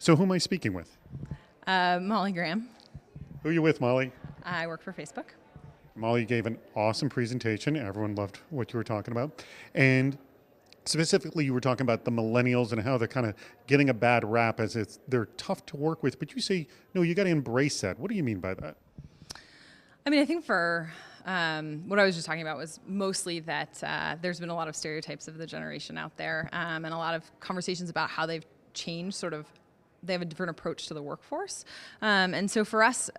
So who am I speaking with? Molly Graham. Who are you with, Molly? I work for Facebook. Molly gave an awesome presentation. Everyone loved what you were talking about. And specifically, you were talking about the millennials and how they're kind of getting a bad rap as they're tough to work with. But you say, no, you got to embrace that. What do you mean by that? I mean, I think for what I was just talking about was mostly that there's been a lot of stereotypes of the generation out there, and a lot of conversations about how they've changed, they have a different approach to the workforce. And so for us,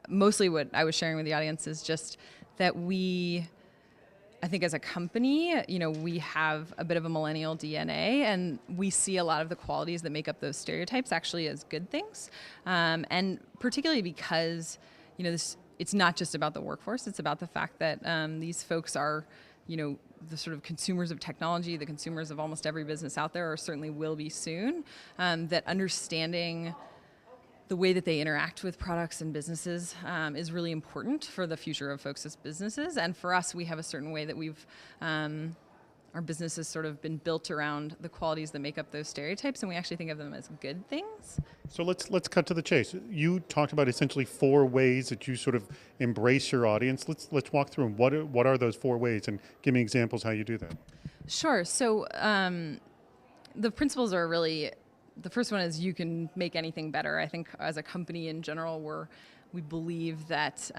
mostly what I was sharing with the audience is just that I think as a company, we have a bit of a millennial DNA, and we see a lot of the qualities that make up those stereotypes actually as good things. And particularly because, it's not just about the workforce, it's about the fact that these folks are, the sort of consumers of technology, the consumers of almost every business out there, or certainly will be soon, that understanding the way that they interact with products and businesses is really important for the future of folks' businesses. And for us, we have a certain way that our business has sort of been built around the qualities that make up those stereotypes, and we actually think of them as good things. So let's cut to the chase. You talked about essentially 4 ways that you sort of embrace your audience. Let's walk through them. What are those 4 ways, and give me examples how you do that. Sure. So the principles are really, the first one is you can make anything better. I think as a company in general, we believe that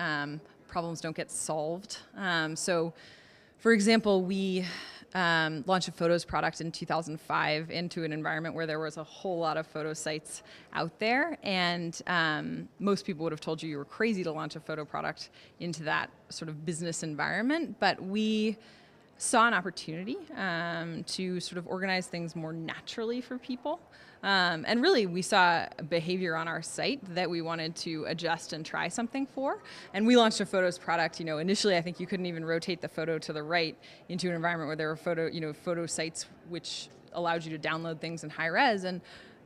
problems don't get solved. So, for example, we launched a photos product in 2005 into an environment where there was a whole lot of photo sites out there, and most people would have told you were crazy to launch a photo product into that sort of business environment. But we saw an opportunity to sort of organize things more naturally for people. And really, we saw a behavior on our site that we wanted to adjust and try something for. And we launched a photos product. Initially, I think you couldn't even rotate the photo to the right into an environment where there were photo sites which allowed you to download things in high res.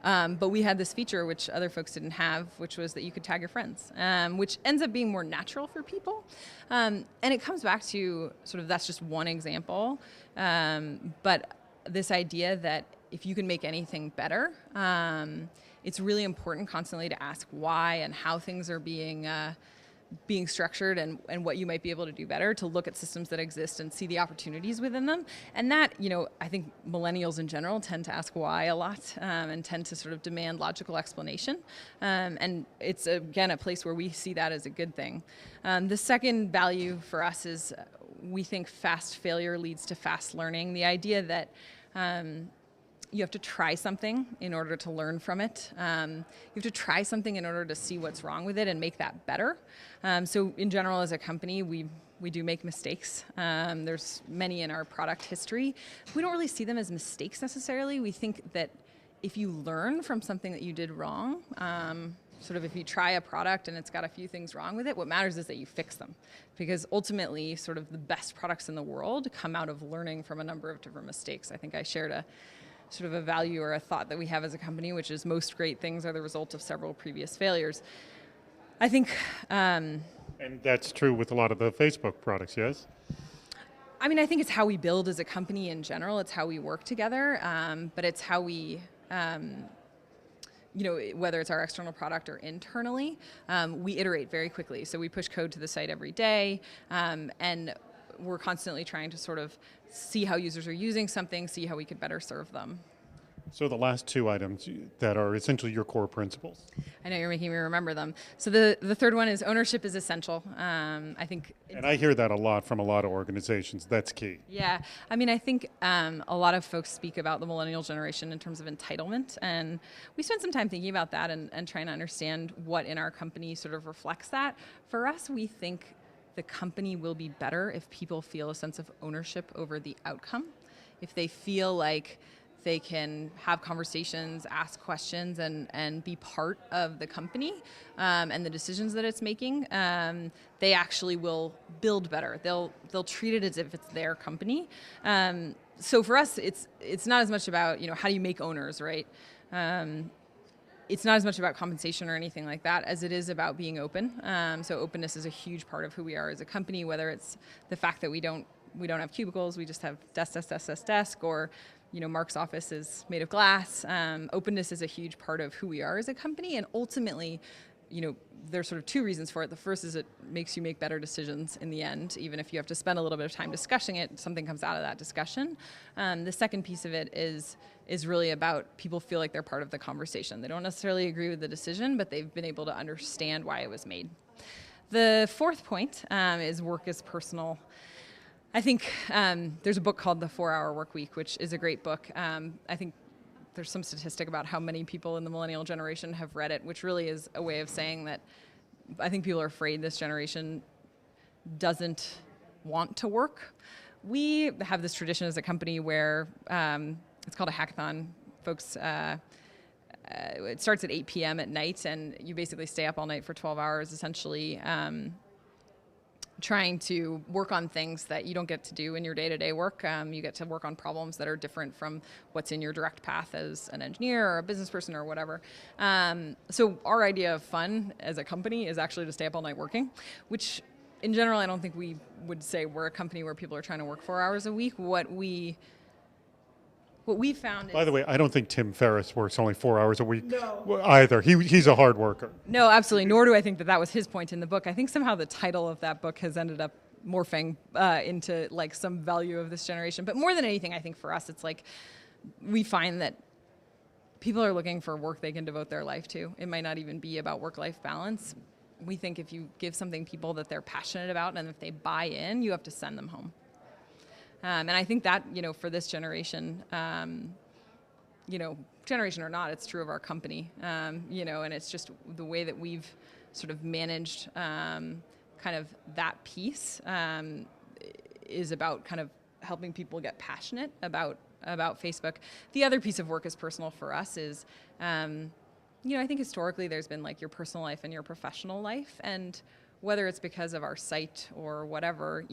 But we had this feature which other folks didn't have, which was that you could tag your friends, which ends up being more natural for people. And it comes back to sort of, that's just one example. But this idea that if you can make anything better, it's really important constantly to ask why and how things are being structured and what you might be able to do better, to look at systems that exist and see the opportunities within them. And that, I think millennials in general tend to ask why a lot, and tend to sort of demand logical explanation. And it's, again, a place where we see that as a good thing. The second value for us is we think fast failure leads to fast learning. The idea that you have to try something in order to learn from it. You have to try something in order to see what's wrong with it and make that better. So in general, as a company, we do make mistakes. There's many in our product history. We don't really see them as mistakes necessarily. We think that if you learn from something that you did wrong, sort of if you try a product and it's got a few things wrong with it, what matters is that you fix them. Because ultimately, sort of the best products in the world come out of learning from a number of different mistakes. I think I shared a sort of a value or a thought that we have as a company, which is most great things are the result of several previous failures. I think... and that's true with a lot of the Facebook products, yes? I mean, I think it's how we build as a company in general. It's how we work together, but it's how we... whether it's our external product or internally, we iterate very quickly. So we push code to the site every day, and we're constantly trying to sort of see how users are using something, see how we could better serve them. So the last 2 items that are essentially your core principles. I know you're making me remember them. So the third one is ownership is essential. I think... And I hear that a lot from a lot of organizations. That's key. Yeah. I mean, I think a lot of folks speak about the millennial generation in terms of entitlement. And we spent some time thinking about that and trying to understand what in our company sort of reflects that. For us, we think the company will be better if people feel a sense of ownership over the outcome. If they feel like they can have conversations, ask questions, and be part of the company and the decisions that it's making, they actually will build better. They'll treat it as if it's their company. So for us, it's not as much about how do you make owners, right? It's not as much about compensation or anything like that as it is about being open. So openness is a huge part of who we are as a company, whether it's the fact that we don't have cubicles, we just have desk, or Mark's office is made of glass. Openness is a huge part of who we are as a company, and ultimately, there's sort of two reasons for it. The first is it makes you make better decisions in the end, even if you have to spend a little bit of time discussing it, something comes out of that discussion. The second piece of it is really about people feel like they're part of the conversation. They don't necessarily agree with the decision, but they've been able to understand why it was made. The fourth point is work is personal. I think there's a book called The 4-Hour Workweek, which is a great book. I think there's some statistic about how many people in the millennial generation have read it, which really is a way of saying that I think people are afraid this generation doesn't want to work. We have this tradition as a company where it's called a hackathon. Folks, it starts at 8 p.m. at night, and you basically stay up all night for 12 hours, essentially trying to work on things that you don't get to do in your day-to-day work. You get to work on problems that are different from what's in your direct path as an engineer or a business person or whatever. So our idea of fun as a company is actually to stay up all night working, which in general, I don't think we would say we're a company where people are trying to work 4 hours a week. What we found is... By the way, I don't think Tim Ferriss works only 4 hours a week either. He's a hard worker. No, absolutely. Nor do I think that was his point in the book. I think somehow the title of that book has ended up morphing into like some value of this generation. But more than anything, I think for us, it's like we find that people are looking for work they can devote their life to. It might not even be about work-life balance. We think if you give something people that they're passionate about and if they buy in, you have to send them home. And I think that, for this generation, generation or not, it's true of our company, and it's just the way that we've sort of managed kind of that piece is about kind of helping people get passionate about Facebook. The other piece of work is personal for us is, I think historically there's been like your personal life and your professional life, and whether it's because of our site or whatever,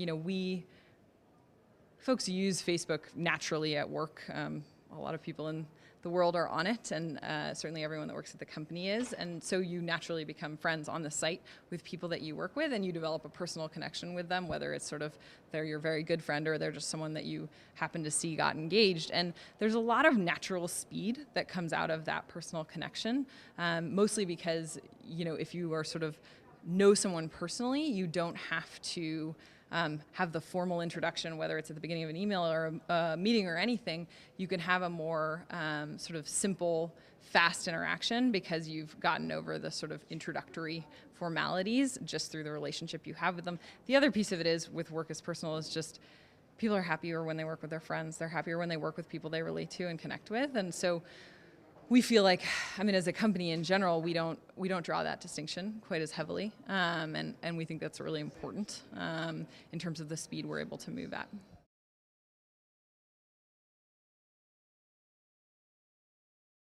folks use Facebook naturally at work. A lot of people in the world are on it, and certainly everyone that works at the company is. And so you naturally become friends on the site with people that you work with, and you develop a personal connection with them, whether it's sort of they're your very good friend or they're just someone that you happen to see got engaged. And there's a lot of natural speed that comes out of that personal connection, mostly because, if you are sort of know someone personally, you don't have to have the formal introduction, whether it's at the beginning of an email or a meeting or anything. You can have a more sort of simple, fast interaction because you've gotten over the sort of introductory formalities just through the relationship you have with them. The other piece of it is with work as personal is just people are happier when they work with their friends. They're happier when they work with people they relate to and connect with. And so we feel like, as a company in general, we don't draw that distinction quite as heavily, and we think that's really important in terms of the speed we're able to move at.